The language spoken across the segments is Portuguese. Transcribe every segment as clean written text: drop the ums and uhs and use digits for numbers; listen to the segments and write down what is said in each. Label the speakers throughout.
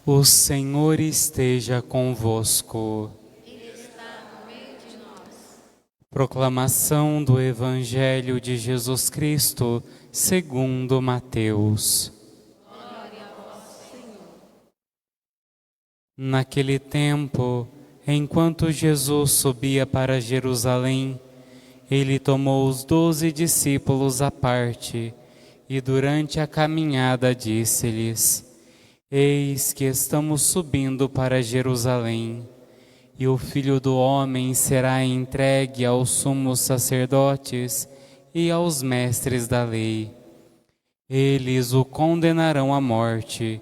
Speaker 1: O Senhor esteja convosco.
Speaker 2: Ele está no meio de nós.
Speaker 1: Proclamação do Evangelho de Jesus Cristo, segundo Mateus.
Speaker 2: Glória a vós, Senhor.
Speaker 1: Naquele tempo, enquanto Jesus subia para Jerusalém, ele tomou os 12 discípulos à parte e durante a caminhada disse-lhes: Eis que estamos subindo para Jerusalém, e o Filho do Homem será entregue aos sumos sacerdotes e aos mestres da lei. Eles o condenarão à morte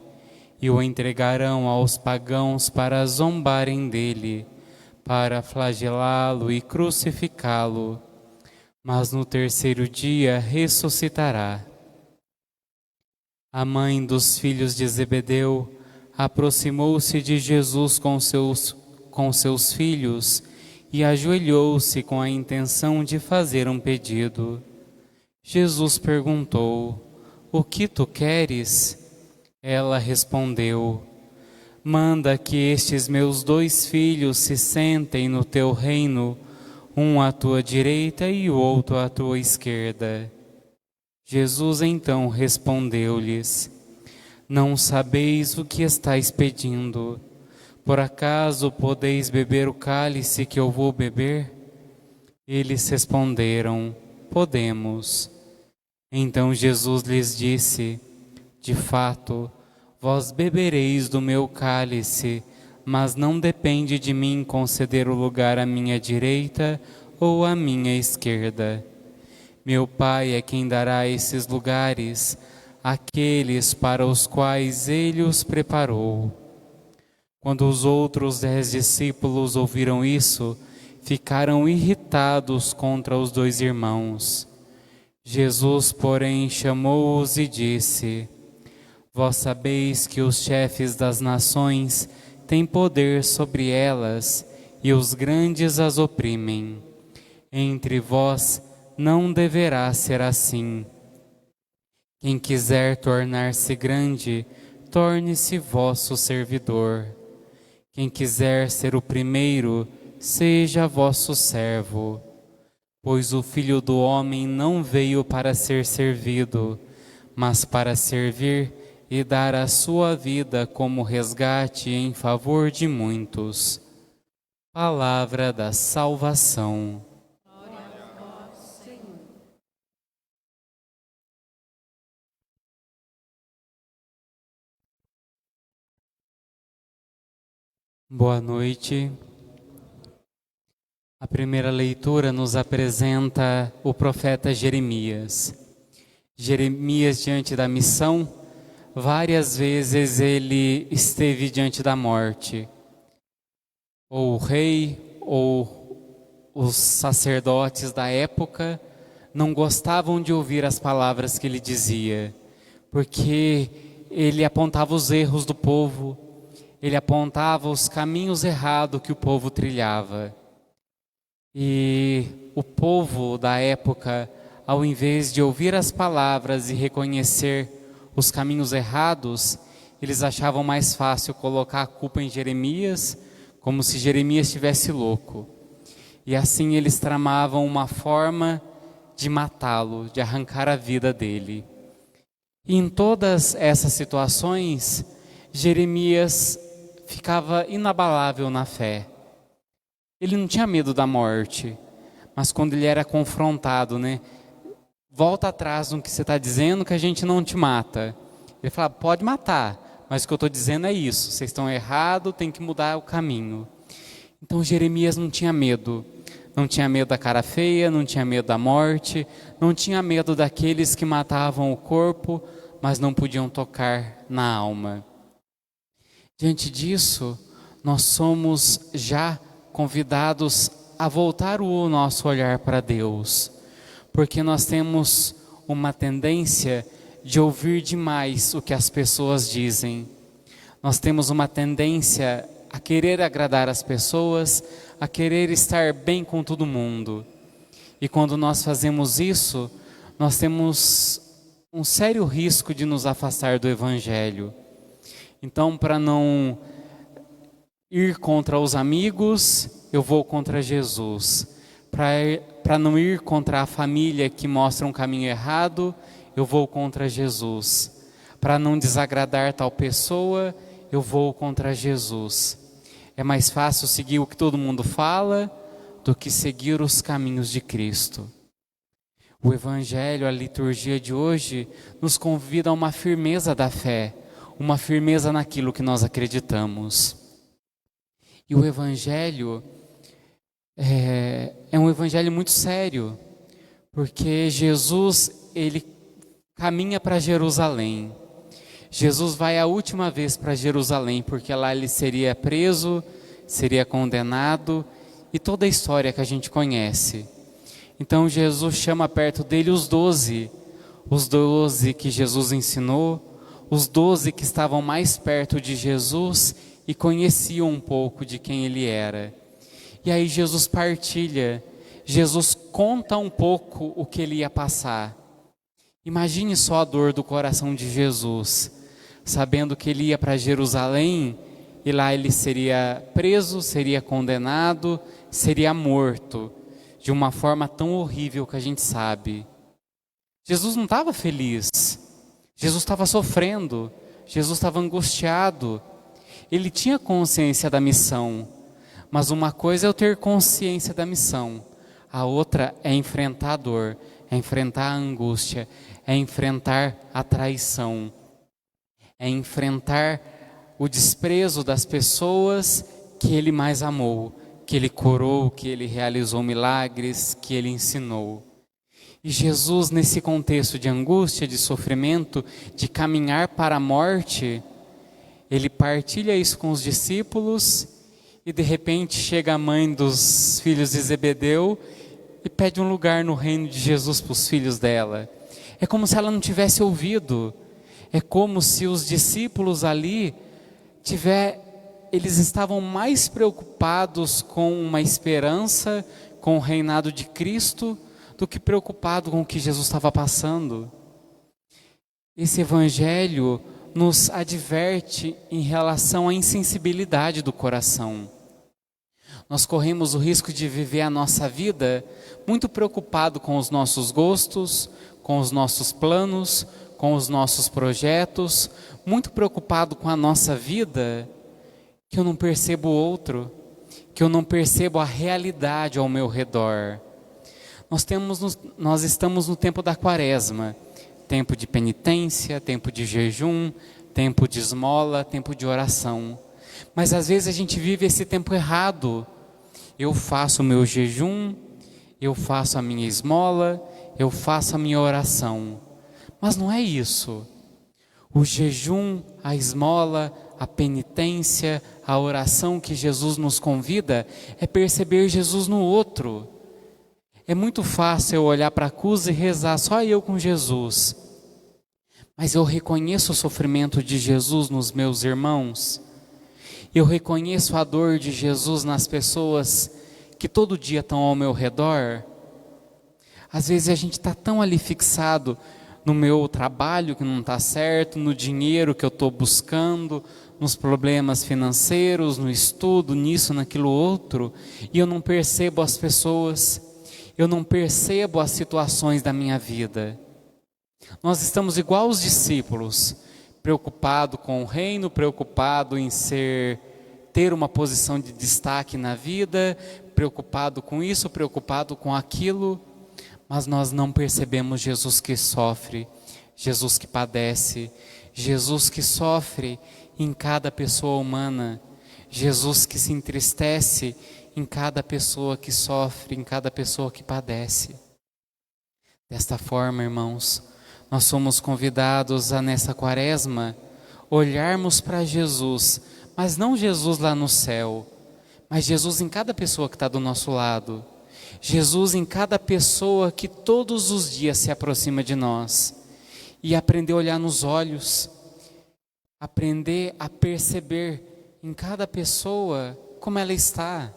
Speaker 1: e o entregarão aos pagãos para zombarem dele, para flagelá-lo e crucificá-lo. Mas no terceiro dia ressuscitará. A mãe dos filhos de Zebedeu aproximou-se de Jesus com seus filhos e ajoelhou-se com a intenção de fazer um pedido. Jesus perguntou: O que tu queres? Ela respondeu: Manda que estes meus 2 filhos se sentem no teu reino, um à tua direita e o outro à tua esquerda. Jesus então respondeu-lhes: Não sabeis o que estáis pedindo. Por acaso podeis beber o cálice que eu vou beber? Eles responderam: Podemos. Então Jesus lhes disse: De fato, vós bebereis do meu cálice, mas não depende de mim conceder o lugar à minha direita ou à minha esquerda. Meu Pai é quem dará esses lugares àqueles para os quais Ele os preparou. Quando os outros 10 discípulos ouviram isso, ficaram irritados contra os 2 irmãos. Jesus, porém, chamou-os e disse: Vós sabeis que os chefes das nações têm poder sobre elas e os grandes as oprimem. Entre vós não deverá ser assim. Quem quiser tornar-se grande, torne-se vosso servidor. Quem quiser ser o primeiro, seja vosso servo. Pois o Filho do Homem não veio para ser servido, mas para servir e dar a sua vida como resgate em favor de muitos. Palavra da salvação. Boa noite. A primeira leitura nos apresenta o profeta Jeremias. Jeremias, diante da missão, várias vezes ele esteve diante da morte. Ou o rei, ou os sacerdotes da época não gostavam de ouvir as palavras que ele dizia, porque ele apontava os erros do povo, ele apontava os caminhos errados que o povo trilhava. E o povo da época, ao invés de ouvir as palavras e reconhecer os caminhos errados, eles achavam mais fácil colocar a culpa em Jeremias, como se Jeremias estivesse louco. E assim eles tramavam uma forma de matá-lo, de arrancar a vida dele. E em todas essas situações, Jeremias ficava inabalável na fé. Ele não tinha medo da morte, mas quando ele era confrontado, volta atrás no que você está dizendo que a gente não te mata. Ele falava: pode matar, mas o que eu estou dizendo é isso, vocês estão errados, tem que mudar o caminho. Então Jeremias não tinha medo da cara feia, não tinha medo da morte, não tinha medo daqueles que matavam o corpo, mas não podiam tocar na alma. Diante disso, nós somos já convidados a voltar o nosso olhar para Deus, porque nós temos uma tendência de ouvir demais o que as pessoas dizem. Nós temos uma tendência a querer agradar as pessoas, a querer estar bem com todo mundo. E quando nós fazemos isso, nós temos um sério risco de nos afastar do Evangelho. Então, para não ir contra os amigos, eu vou contra Jesus. Para não ir contra a família que mostra um caminho errado, eu vou contra Jesus. Para não desagradar tal pessoa, eu vou contra Jesus. É mais fácil seguir o que todo mundo fala do que seguir os caminhos de Cristo. O Evangelho, a liturgia de hoje, nos convida a uma firmeza da fé, uma firmeza naquilo que nós acreditamos. E o Evangelho é um Evangelho muito sério, porque Jesus, ele caminha para Jerusalém. Jesus vai a última vez para Jerusalém, porque lá ele seria preso, seria condenado, e toda a história que a gente conhece. Então Jesus chama perto dele os 12 que Jesus ensinou, os 12 que estavam mais perto de Jesus e conheciam um pouco de quem ele era. E aí Jesus partilha, Jesus conta um pouco o que ele ia passar. Imagine só a dor do coração de Jesus, sabendo que ele ia para Jerusalém e lá ele seria preso, seria condenado, seria morto, de uma forma tão horrível que a gente sabe. Jesus não estava feliz, Jesus estava sofrendo, Jesus estava angustiado. Ele tinha consciência da missão, mas uma coisa é eu ter consciência da missão, a outra é enfrentar a dor, é enfrentar a angústia, é enfrentar a traição, é enfrentar o desprezo das pessoas que ele mais amou, que ele curou, que ele realizou milagres, que ele ensinou. E Jesus, nesse contexto de angústia, de sofrimento, de caminhar para a morte, ele partilha isso com os discípulos e de repente chega a mãe dos filhos de Zebedeu e pede um lugar no reino de Jesus para os filhos dela. É como se ela não tivesse ouvido, é como se os discípulos ali eles estavam mais preocupados com uma esperança, com o reinado de Cristo, do que preocupado com o que Jesus estava passando. Esse Evangelho nos adverte em relação à insensibilidade do coração. Nós corremos o risco de viver a nossa vida muito preocupado com os nossos gostos, com os nossos planos, com os nossos projetos, muito preocupado com a nossa vida, que eu não percebo o outro, que eu não percebo a realidade ao meu redor. Nós estamos no tempo da Quaresma, tempo de penitência, tempo de jejum, tempo de esmola, tempo de oração. Mas às vezes a gente vive esse tempo errado. Eu faço o meu jejum, eu faço a minha esmola, eu faço a minha oração. Mas não é isso. O jejum, a esmola, a penitência, a oração que Jesus nos convida é perceber Jesus no outro. É muito fácil eu olhar para a cruz e rezar só eu com Jesus. Mas eu reconheço o sofrimento de Jesus nos meus irmãos. Eu reconheço a dor de Jesus nas pessoas que todo dia estão ao meu redor. Às vezes a gente está tão ali fixado no meu trabalho que não está certo, no dinheiro que eu estou buscando, nos problemas financeiros, no estudo, nisso, naquilo outro, e eu não percebo as pessoas, eu não percebo as situações da minha vida. Nós estamos igual os discípulos, preocupado com o reino, preocupado em ter uma posição de destaque na vida, preocupado com isso, preocupado com aquilo, mas nós não percebemos Jesus que sofre, Jesus que padece, Jesus que sofre em cada pessoa humana, Jesus que se entristece em cada pessoa que sofre, em cada pessoa que padece. Desta forma, irmãos, nós somos convidados a nessa Quaresma olharmos para Jesus, mas não Jesus lá no céu, mas Jesus em cada pessoa que está do nosso lado, Jesus em cada pessoa que todos os dias se aproxima de nós, e aprender a olhar nos olhos, aprender a perceber em cada pessoa como ela está.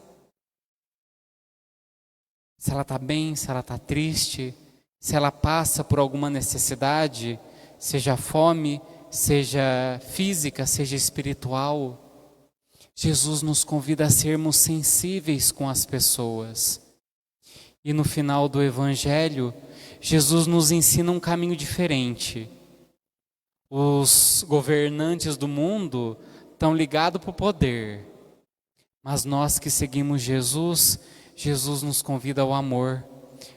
Speaker 1: Se ela está bem, se ela está triste, se ela passa por alguma necessidade, seja fome, seja física, seja espiritual, Jesus nos convida a sermos sensíveis com as pessoas. E no final do Evangelho, Jesus nos ensina um caminho diferente. Os governantes do mundo estão ligados para o poder, mas nós que seguimos Jesus, Jesus nos convida ao amor,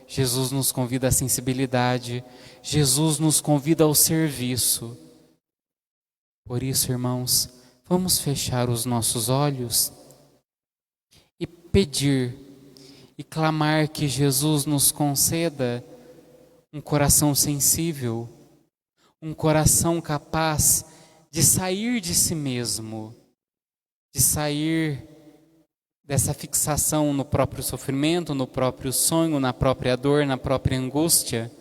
Speaker 1: Jesus nos convida à sensibilidade, Jesus nos convida ao serviço. Por isso, irmãos, vamos fechar os nossos olhos e pedir e clamar que Jesus nos conceda um coração sensível, um coração capaz de sair de si mesmo, de sair dessa fixação no próprio sofrimento, no próprio sonho, na própria dor, na própria angústia,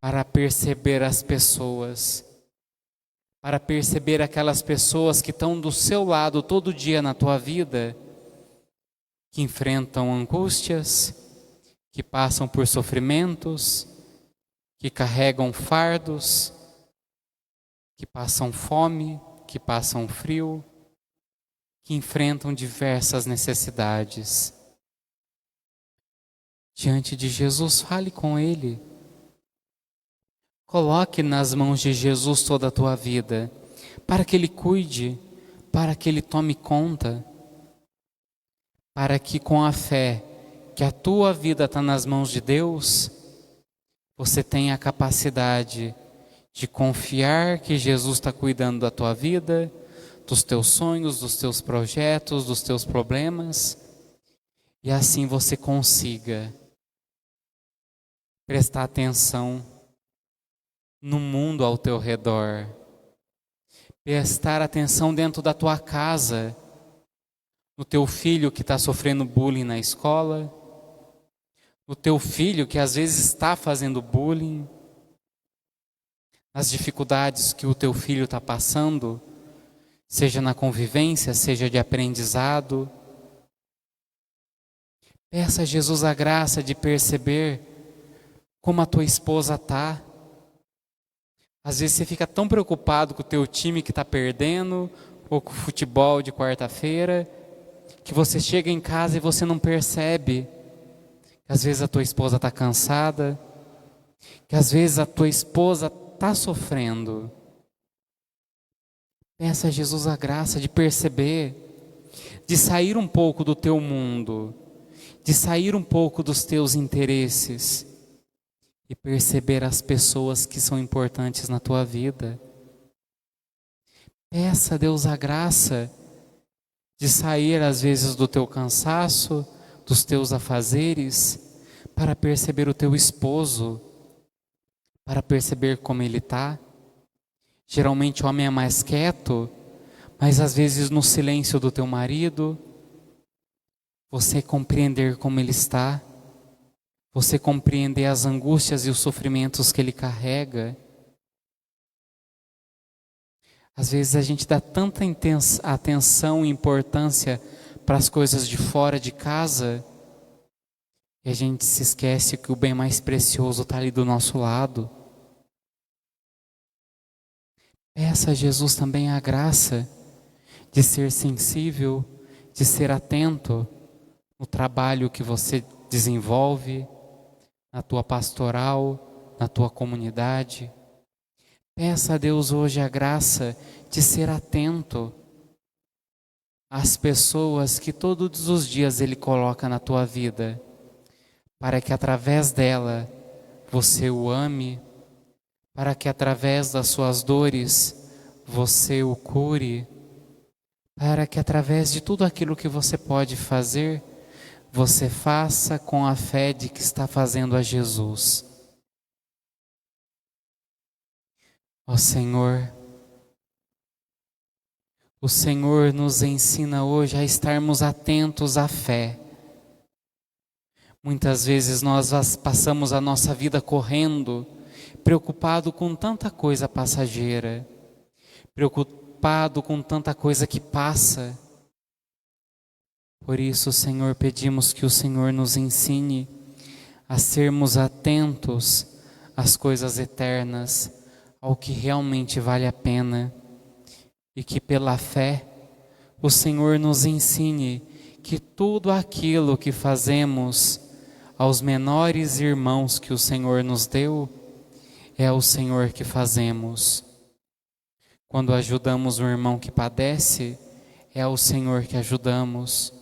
Speaker 1: para perceber as pessoas, para perceber aquelas pessoas que estão do seu lado todo dia na tua vida, que enfrentam angústias, que passam por sofrimentos, que carregam fardos, que passam fome, que passam frio, que enfrentam diversas necessidades. Diante de Jesus, fale com Ele. Coloque nas mãos de Jesus toda a tua vida, para que Ele cuide, para que Ele tome conta, para que com a fé que a tua vida está nas mãos de Deus, você tenha a capacidade de confiar que Jesus está cuidando da tua vida, dos teus sonhos, dos teus projetos, dos teus problemas, e assim você consiga prestar atenção no mundo ao teu redor, prestar atenção dentro da tua casa, no teu filho que está sofrendo bullying na escola, no teu filho que às vezes está fazendo bullying, nas dificuldades que o teu filho está passando, seja na convivência, seja de aprendizado. Peça a Jesus a graça de perceber como a tua esposa está. Às vezes você fica tão preocupado com o teu time que está perdendo, ou com o futebol de quarta-feira, que você chega em casa e você não percebe que às vezes a tua esposa está cansada, que às vezes a tua esposa está sofrendo. Peça a Jesus a graça de perceber, de sair um pouco do teu mundo, de sair um pouco dos teus interesses e perceber as pessoas que são importantes na tua vida. Peça a Deus a graça de sair às vezes do teu cansaço, dos teus afazeres, para perceber o teu esposo, para perceber como ele está. Geralmente o homem é mais quieto, mas às vezes no silêncio do teu marido, você compreender como ele está, você compreender as angústias e os sofrimentos que ele carrega. Às vezes a gente dá tanta atenção e importância para as coisas de fora de casa, e a gente se esquece que o bem mais precioso está ali do nosso lado. Peça a Jesus também a graça de ser sensível, de ser atento no trabalho que você desenvolve, na tua pastoral, na tua comunidade. Peça a Deus hoje a graça de ser atento às pessoas que todos os dias Ele coloca na tua vida, para que através dela você o ame, para que através das suas dores você o cure, para que através de tudo aquilo que você pode fazer, você faça com a fé de que está fazendo a Jesus. Ó Senhor, o Senhor nos ensina hoje a estarmos atentos à fé. Muitas vezes nós passamos a nossa vida correndo, preocupado com tanta coisa passageira, preocupado com tanta coisa que passa. Por isso, Senhor, pedimos que o Senhor nos ensine a sermos atentos às coisas eternas, ao que realmente vale a pena e que pela fé o Senhor nos ensine que tudo aquilo que fazemos aos menores irmãos que o Senhor nos deu, é ao Senhor que fazemos. Quando ajudamos um irmão que padece, é ao Senhor que ajudamos.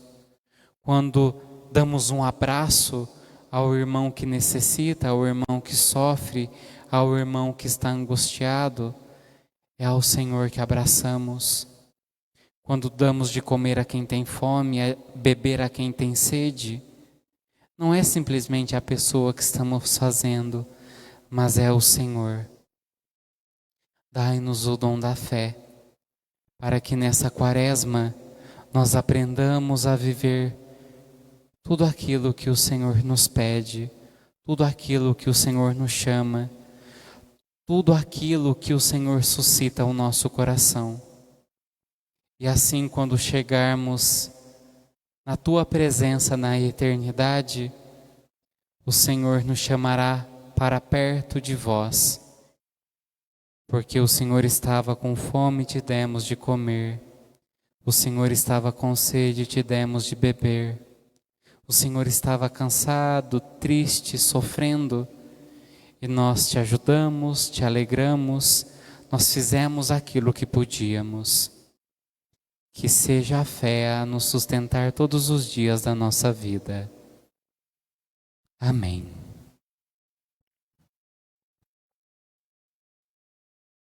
Speaker 1: Quando damos um abraço ao irmão que necessita, ao irmão que sofre, ao irmão que está angustiado, é ao Senhor que abraçamos. Quando damos de comer a quem tem fome, a beber a quem tem sede, não é simplesmente a pessoa que estamos fazendo, mas é o Senhor. Dai-nos o dom da fé, para que nessa quaresma nós aprendamos a viver tudo aquilo que o Senhor nos pede, tudo aquilo que o Senhor nos chama, tudo aquilo que o Senhor suscita ao nosso coração. E assim, quando chegarmos na Tua presença na eternidade, o Senhor nos chamará para perto de vós, porque o Senhor estava com fome e te demos de comer, o Senhor estava com sede e te demos de beber, o Senhor estava cansado, triste, sofrendo, e nós te ajudamos, te alegramos, nós fizemos aquilo que podíamos. Que seja a fé a nos sustentar todos os dias da nossa vida. Amém.